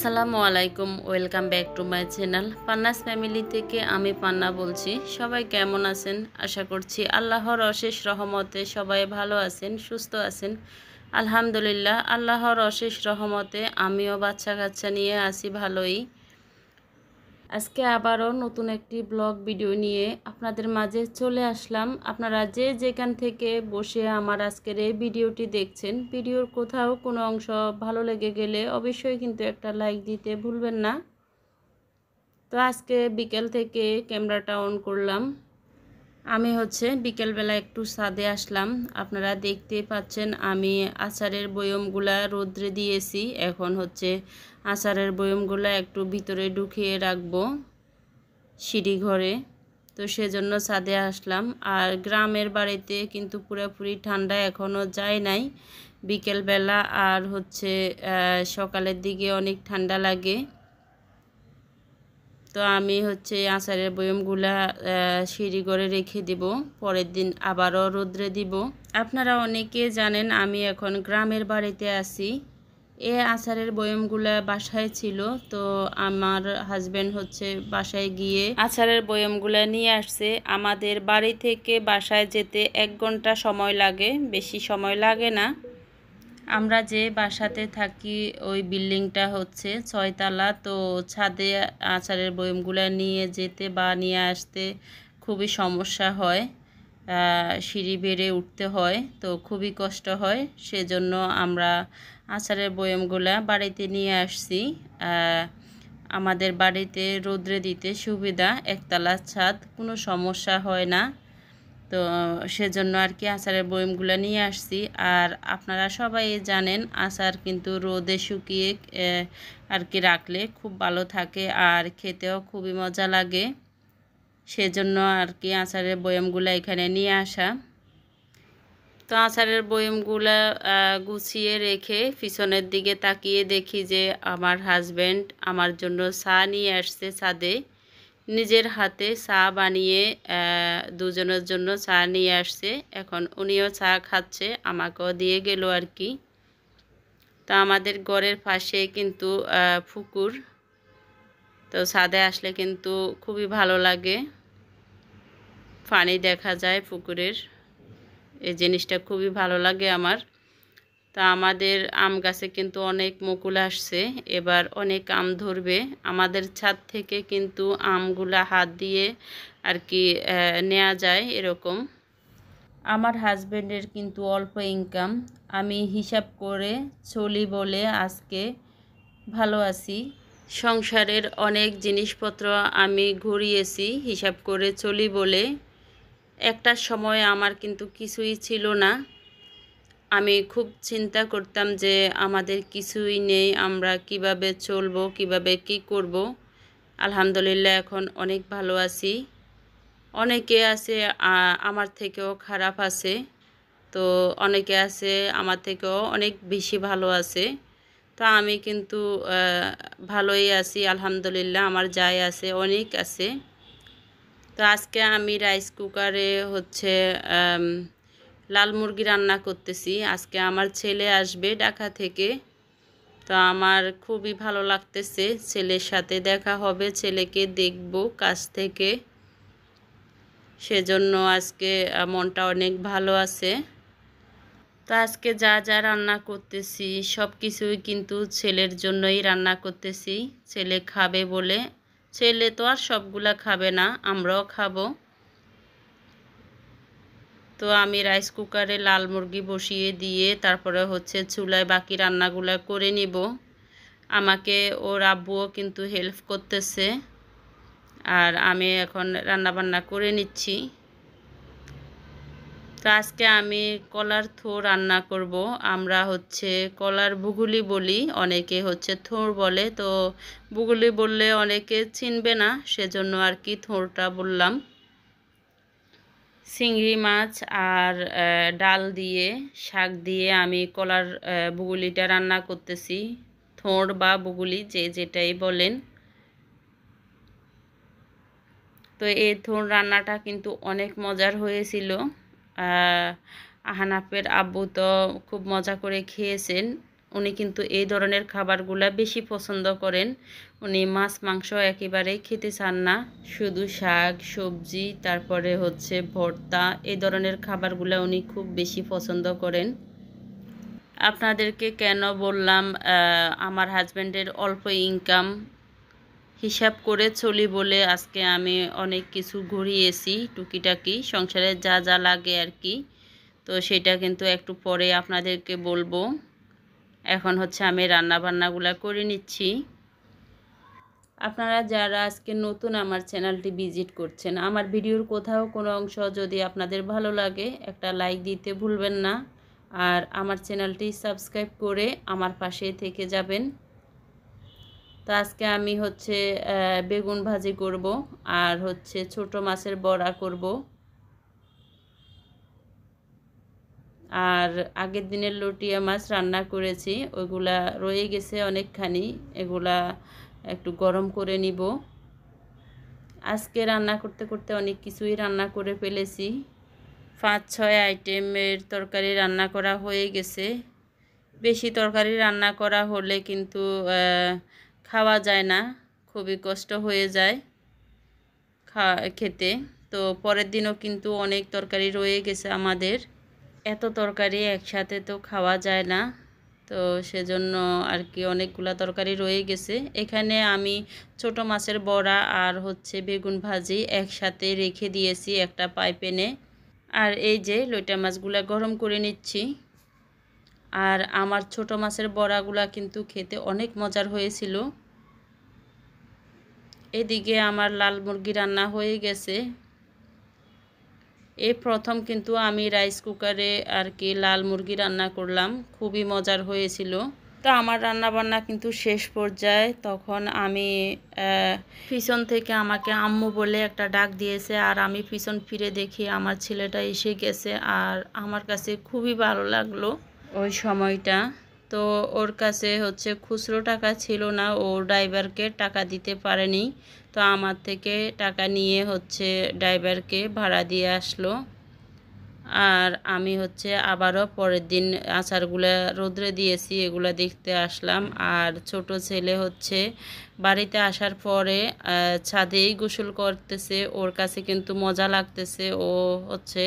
আসসালামু আলাইকুম, welcome back to my channel Panna's family থেকে আমি পান্না বলছি। সবাই কেমন আছেন? আশা করছি আল্লাহর অশেষ রহমতে সবাই ভালো আছেন, সুস্থ আছেন। আলহামদুলিল্লাহ, আল্লাহর অশেষ রহমতে আমিও বাচ্চা কাচ্চা নিয়ে আছি ভালোই। আজকে আবারও নতুন একটি ব্লগ ভিডিও নিয়ে আপনাদের মাঝে চলে আসলাম। আপনারা যে যেখান থেকে বসে আমার আজকের এই ভিডিওটি দেখছেন, ভিডিওর কোথাও কোনো অংশ ভালো লেগে গেলে অবশ্যই কিন্তু একটা লাইক দিতে ভুলবেন না। তো আজকে বিকেল থেকে ক্যামেরাটা অন করলাম। আমি বিকেলবেলা একটু ছাদে আসলাম। আপনারা দেখতে পাচ্ছেন আমি আচারের বয়মগুলা রোদ্রে দিয়েছি। এখন আচারের বয়মগুলা একটু ভিতরে ঢুকিয়ে রাখবো সিঁড়ি ঘরে। তো সেজন্য ছাদে আসলাম। আর গ্রামের বাড়িতে কিন্তু পুরোপুরি ঠান্ডা এখনও যায় নাই। বিকেলবেলা আর সকালের দিকে অনেক ঠান্ডা লাগে। তো আমি আচারের বয়মগুলা সিঁড়ি ঘরে রেখে দিব, পরের দিন আবারও রোদ্রে দিব। আপনারা অনেকে জানেন আমি এখন গ্রামের বাড়িতে আছি। আচারের বয়মগুলা বাসায় ছিল, তো আমার হাজবেন্ড বাসায় গিয়ে আচারের বয়মগুলা নিয়ে আসছে। আমাদের বাড়ি থেকে বাসায় যেতে 1 ঘন্টা সময় লাগে, বেশি সময় লাগে না। আমরা যে বাসাতে থাকি ওই বিল্ডিংটা 6 তলা। তো ছাদে আচারের বয়মগুলা নিয়ে যেতে বা নিয়ে আসতে খুবই সমস্যা হয়, সিঁড়ি বেড়ে উঠতে হয়, তো খুবই কষ্ট হয়। সেজন্য আমরা আচারের বয়মগুলা বাড়িতে নিয়ে আসছি। আমাদের বাড়িতে রোদ্রে দিতে সুবিধা, 1 তলা ছাদ, কোনো সমস্যা হয় না। তো সেজন্য আর কি আচারের বয়মগুলো নিয়ে আসছি। আর আপনারা সবাই জানেন আচার কিন্তু রোদে শুকিয়ে আর কি রাখলে খুব ভালো থাকে আর খেতেও খুবই মজা লাগে। সেজন্য আর কি আচারের বয়মগুলো এখানে নিয়ে আসা। তো আচারের বয়মগুলা গুছিয়ে রেখে পিছনের দিকে তাকিয়ে দেখি যে আমার হাজবেন্ড আমার জন্য চা নিয়ে আসছে ছাদে। নিজের হাতে চা বানিয়ে দুজনের জন্য চা নিয়ে আসছে। এখন উনিও চা খাচ্ছে, আমাকেও দিয়ে গেল আর কি। তো আমাদের ঘরের পাশে কিন্তু পুকুর, তো ছাদে আসলে কিন্তু খুবই ভালো লাগে, পানি দেখা যায় পুকুরের, এই জিনিসটা খুবই ভালো লাগে আমার। তা আমাদের আম গাছে কিন্তু অনেক মুকুল আসছে, এবার অনেক আম ধরবে। আমাদের ছাদ থেকে কিন্তু আমগুলা হাত দিয়ে আর কি নেওয়া যায় এরকম। আমার হাজবেন্ডের কিন্তু অল্প ইনকাম, আমি হিসাব করে চলি বলে আজকে ভালো আছি। সংসারের অনেক জিনিসপত্র আমি ঘুরিয়েছি হিসাব করে চলি বলে। একটা সময় আমার কিন্তু কিছুই ছিল না, আমি খুব চিন্তা করতাম যে আমাদের কিছুই নেই, আমরা কিভাবে চলবো, কিভাবে কি করব। আলহামদুলিল্লাহ এখন অনেক ভালো আছি। অনেকে আছে আমার থেকেও খারাপ আছে, তো অনেকে আছে আমার থেকেও অনেক বেশি ভালো আছে। তো আমি কিন্তু ভালোই আছি আলহামদুলিল্লাহ। আমার যাই আছে অনেক আছে। তো আজকে আমি রাইস কুকারে লাল মুরগি রান্না করতেছি। আজকে আমার ছেলে আসবে ঢাকা থেকে, তো আমার খুবই ভালো লাগতেছে। ছেলের সাথে দেখা হবে, ছেলেকে দেখব কাছ থেকে, সেজন্য আজকে মনটা অনেক ভালো আছে। তো আজকে যা যা রান্না করতেছি সব কিছুই কিন্তু ছেলের জন্যই রান্না করতেছি, ছেলে খাবে বলে। ছেলে তো আর সবগুলা খাবে না, আমরাও খাবো। তো আমি রাইস কুকারে লাল মুরগি বসিয়ে দিয়ে তারপরে চুলায় বাকি রান্নাগুলো করে নিব। আমাকে ওর আব্বুও কিন্তু হেল্প করতেছে, আর আমি এখন রান্না বান্না করে নিচ্ছি। তো আজকে আমি কলার থোড় রান্না করব। আমরা কলার বুগুলি বলি, অনেকে থোড় বলে। তো বুগুলি বললে অনেকে চিনবে না, সেজন্য আর কি থোড়টা বললাম। চিংড়ি মাছ আর ডাল দিয়ে, শাক দিয়ে আমি কলার বুগুলিটা রান্না করতেছি, থোড় বা বুগুলি যে যেটাই বলেন। তো এই থোড় রান্নাটা কিন্তু অনেক মজার হয়েছিল। আহানাফের আব্বু তো খুব মজা করে খেয়েছেন। উনি কিন্তু এই ধরনের খাবারগুলা বেশি পছন্দ করেন। উনি মাছ মাংস একেবারেই খেতে চান না, শুধু শাক সবজি তারপরে হচ্ছে ভর্তা এই ধরনের খাবারগুলা উনি খুব বেশি পছন্দ করেন। আপনাদেরকে কেন বললাম আমার হাজব্যান্ডের অল্প ইনকাম, হিসাব করে চলি বলে আজকে আমি অনেক কিছু ঘুরিয়েছি টুকিটাকি সংসারে যা যা লাগে আর কি। তো সেটা কিন্তু একটু পরে আপনাদেরকে বলবো। এখন হচ্ছে আমি রান্না বান্নাগুলো করে নিচ্ছি। আপনারা যারা আজকে নতুন আমার চ্যানেলটি ভিজিট করছেন, আমার ভিডিওর কোথাও কোনো অংশ যদি আপনাদের ভালো লাগে একটা লাইক দিতে ভুলবেন না, আর আমার চ্যানেলটি সাবস্ক্রাইব করে আমার পাশে থেকে যাবেন। তো আজকে আমি হচ্ছে বেগুন ভাজি করব আর হচ্ছে ছোট মাছের বড়া করব। আর আগের দিনের লটিয়া মাছ রান্না করেছি, ওইগুলা রয়ে গেছে অনেকখানি, এগুলা একটু গরম করে নিব। আজকে রান্না করতে করতে অনেক কিছুই রান্না করে ফেলেছি, 5-6 আইটেমের তরকারি রান্না করা হয়ে গেছে। বেশি তরকারি রান্না করা হলে কিন্তু খাওয়া যায় না, খুবই কষ্ট হয়ে যায় খেতে। তো পরের দিনও কিন্তু অনেক তরকারি রয়ে গেছে আমাদের, এত তরকারি একসাথে তো খাওয়া যায় না, তো সেজন্য আর কি অনেকগুলা তরকারি রয়ে গেছে। এখানে আমি ছোট মাছের বড়া আর হচ্ছে বেগুন ভাজি একসাথে রেখে দিয়েছি একটা পাইপেনে। আর এই যে লইটা মাছগুলা গরম করে নিচ্ছি। আর আমার ছোট মাছের বড়াগুলা কিন্তু খেতে অনেক মজার হয়েছিল। এদিকে আমার লাল মুরগি রান্না হয়ে গেছে। এই প্রথম কিন্তু আমি রাইস কুকারে আর কি লাল মুরগি রান্না করলাম, খুবই মজার হয়েছিল। তো আমার রান্না বান্না কিন্তু শেষ পর্যায়ে, তখন আমি পিছন থেকে আমাকে আম্মু বলে একটা ডাক দিয়েছে, আর আমি পিছন ফিরে দেখি আমার ছেলেটা এসে গেছে। আর আমার কাছে খুবই ভালো লাগলো ওই সময়টা। তো ওর কাছে হচ্ছে খুচরো টাকা ছিল না, ও ড্রাইভারকে টাকা দিতে পারেনি, তো আমার থেকে টাকা নিয়ে হচ্ছে ড্রাইভারকে ভাড়া দিয়ে আসলো। আর আমি হচ্ছে আবারও পরের দিন আচারগুলো রোদ্রে দিয়েছি, এগুলো দেখতে আসলাম। আর ছোট ছেলে হচ্ছে বাড়িতে আসার পরে ছাদেই গোসল করতেছে, ওর কাছে কিন্তু মজা লাগতেছে। ও হচ্ছে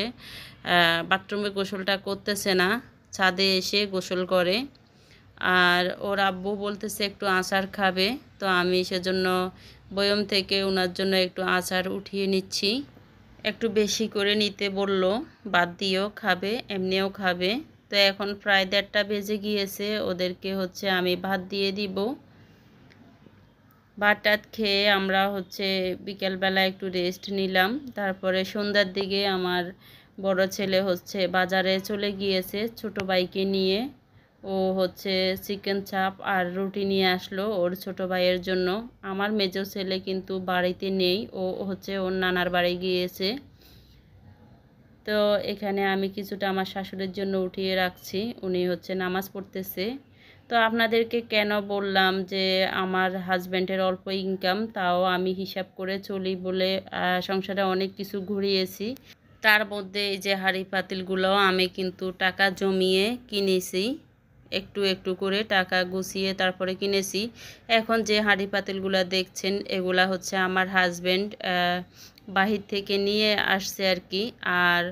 বাথরুমে গোসলটা করতেছে না, ছাদে এসে গোসল করে। আর ওর আব্বু বলতেছে একটু আচার খাবে, তো আমি সেজন্য বয়ম থেকে ওনার জন্য একটু আচার উঠিয়ে নিচ্ছি। একটু বেশি করে নিতে বলল, বাদ দিয়েও খাবে এমনিও খাবে। তো এখন প্রায় 1:30 বেজে গিয়েছে, ওদেরকে হচ্ছে আমি ভাত দিয়ে দিব। ভাত টাত খেয়ে আমরা হচ্ছে বিকেলবেলা একটু রেস্ট নিলাম। তারপরে সন্ধ্যার দিকে আমার বড় ছেলে হচ্ছে বাজারে চলে গিয়েছে ছোট ভাইকে নিয়ে। ও হচ্ছে চিকেন চাপ আর রুটি নিয়ে আসলো ওর ছোট ভাইয়ের জন্য। আমার মেজো ছেলে কিন্তু বাড়িতে নেই, ও হচ্ছে ওর নানার বাড়ি গিয়েছে। তো এখানে আমি কিছুটা আমার শাশুড়ির জন্য উঠিয়ে রাখছি, উনি হচ্ছে নামাজ পড়তেছে। তো আপনাদেরকে কেন বললাম যে আমার হাজব্যান্ডের অল্প ইনকাম, তাও আমি হিসাব করে চলি বলে সংসারে অনেক কিছু ঘুরিয়েছি। তার মধ্যে এই যে হাঁড়ি পাতিলগুলো আমি কিন্তু টাকা জমিয়ে কিনেছি, একটু একটু করে টাকা গুছিয়ে তারপরে কিনেছি। এখন যে হাঁড়ি পাতিলগুলো দেখছেন এগুলা হচ্ছে আমার হাজব্যান্ড বাহির থেকে নিয়ে আসছে আর কি। আর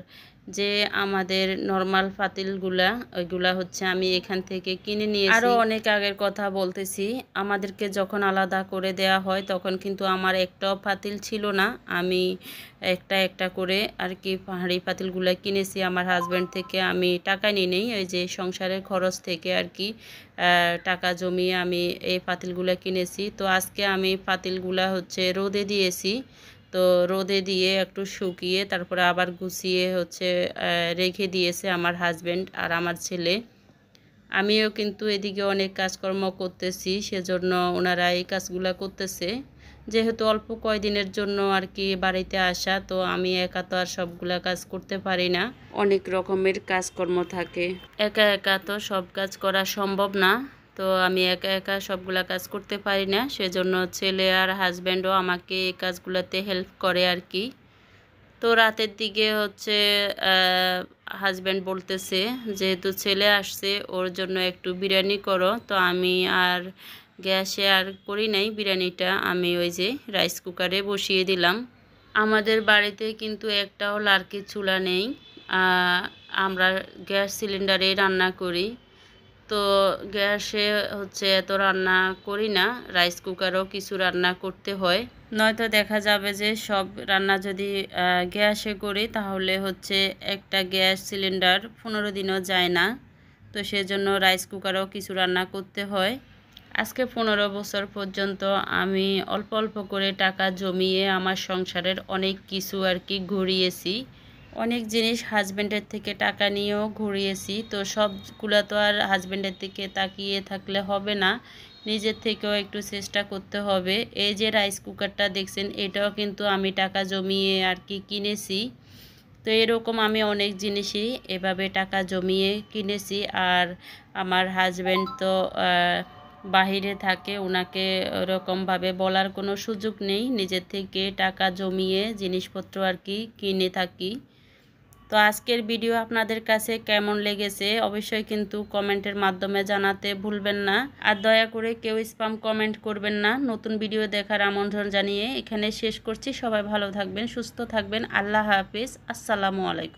যে আমাদের নর্মাল পাতিলগুলা, ওইগুলা হচ্ছে আমি এখান থেকে কিনে নিয়েছি। আরও অনেক আগের কথা বলতেছি, আমাদেরকে যখন আলাদা করে দেয়া হয় তখন কিন্তু আমার একটাও পাতিল ছিল না, আমি একটা একটা করে আর কি হাঁড়ি পাতিলগুলো কিনেছি আমার হাজব্যান্ড থেকে। আমি টাকা নিয়ে নেই, ওই যে সংসারের খরচ থেকে আর কি টাকা জমিয়ে আমি এই পাতিলগুলো কিনেছি। তো আজকে আমি পাতিলগুলা হচ্ছে রোদে দিয়েছি, তো রোদে দিয়ে একটু শুকিয়ে তারপরে আবার গুছিয়ে হচ্ছে রেখে দিয়েছে আমার হাজব্যান্ড আর আমার ছেলে। আমিও কিন্তু এদিকে অনেক কাজকর্ম করতেছি, সেজন্য ওনারা এই কাজগুলো করতেছে। যেহেতু অল্প কয়দিনের জন্য আর কি বাড়িতে আসা, তো আমি একা তো আর সবগুলা কাজ করতে পারি না, অনেক রকমের কাজকর্ম থাকে, একা একা তো সব কাজ করা সম্ভব না। তো আমি একা একা সবগুলা কাজ করতে পারি না, সেজন্য ছেলে আর হাজব্যান্ডও আমাকে এই কাজগুলোতে হেল্প করে আর কি। তো রাতের দিকে হচ্ছে হাজব্যান্ড বলতেছে যেহেতু ছেলে আসছে ওর জন্য একটু বিরিয়ানি করো, তো আমি আর গ্যাসে আর করি নাই বিরিয়ানিটা, আমি ওই যে রাইস কুকারে বসিয়ে দিলাম। আমাদের বাড়িতে কিন্তু একটাও লার্কির চুলা নেই, আমরা গ্যাস সিলিন্ডারে রান্না করি। তো গ্যাসে হচ্ছে এত রান্না করি না, রাইস কুকারও কিছু রান্না করতে হয়, নয়তো দেখা যাবে যে সব রান্না যদি গ্যাসে করি তাহলে হচ্ছে একটা গ্যাস সিলিন্ডার 15 দিনও যায় না। তো সেজন্য রাইস কুকারও কিছু রান্না করতে হয়। আজকে 15 বছর পর্যন্ত আমি অল্প অল্প করে টাকা জমিয়ে আমার সংসারের অনেক কিছু আর কি ঘুরিয়েছি, অনেক জিনিস হাজব্যান্ডের থেকে টাকা নিয়েও ঘুরিয়েছি। তো সবগুলো তো আর হাজব্যান্ডের থেকে তাকিয়ে থাকলে হবে না, নিজের থেকেও একটু চেষ্টা করতে হবে। এই যে রাইস কুকারটা দেখছেন, এটাও কিন্তু আমি টাকা জমিয়ে আর কি কিনেছি। তো এরকম আমি অনেক জিনিসই এভাবে টাকা জমিয়ে কিনেছি। আর আমার হাজব্যান্ড তো বাহিরে থাকে, ওনাকে ওরকমভাবে বলার কোনো সুযোগ নেই, নিজের থেকে টাকা জমিয়ে জিনিসপত্র আর কি কিনে থাকি। তো আজকের ভিডিও আপনাদের কাছে কেমন লেগেছে অবশ্যই কিন্তু কমেন্টের মাধ্যমে জানাতে ভুলবেন না। আর দয়া করে কেউ স্প্যাম কমেন্ট করবেন না। নতুন ভিডিও দেখার আমন্ত্রণ জানিয়ে এখানে শেষ করছি। সবাই ভালো থাকবেন, সুস্থ থাকবেন। আল্লাহ হাফেজ, আসসালামু আলাইকুম।